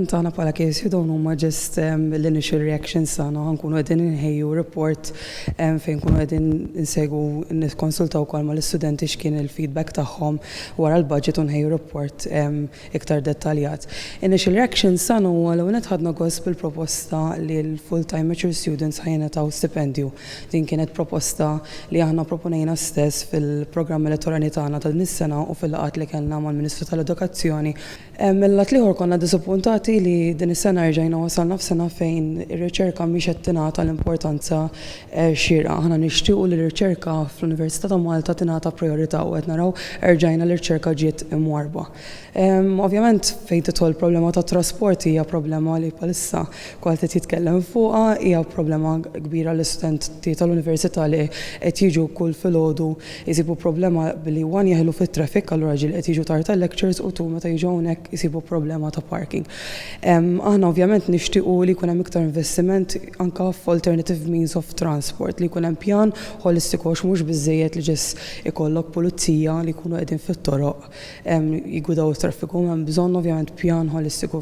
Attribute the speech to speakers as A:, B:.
A: Tana pala case dawn huma just l-initial reactions tagħna nkunu qegħdin inħejju report fejn nkunu qegħdin insegwu nikkonsultaw wkoll mal-istudenti x'kien il-feedback tagħhom wara l-budget u nħejju report iktar dettaljat. Initial reactions tagħna huwa l-ewwel ħadna gost bil-proposta li l-full-time mature students ħajnetaw stipendju. Din kienet proposta li aħna proponejna stess fil-programm elettorali tagħna ta' din is-sena u fil-laqgħat li kellna mal-Ministru tal-Edukazzjoni. Mill-lat liħor konna disappuntati li din is-sena rġajna wasalna f'sena fejn ir-riċerka mhix qed tingħata l-importanza xierqa. Aħna nixtiequ li r-riċerka fl-Università ta' Malta tingħata priorità u qed naraw erġajna l-riċerka ġiet imwarba. Ovvjament fejn tidħol problema ta' trasport hija problema li bħalissa kol qed jitkellem fuqha, hija problema kbira l-istudenti tal-Università li qed jiġu kull filgħodu jsibu problema billi wan jeħlu fit-traffic allura ġiel qed jiġu tard tal-lectures u tu meta jiġu hawnhekk jsibu problema ta' parking. Aħna ovvjament nixtiequ li jkun hemm iktar investiment anke f'alternative means of transport, li jkun hemm pjan holistiku mhux biżżejjed li ġess ikollok pulizija li jkunu qegħdin fit-toroq jigwidaw it-traffiku, hemm bżonn ovvjament pjan holistiku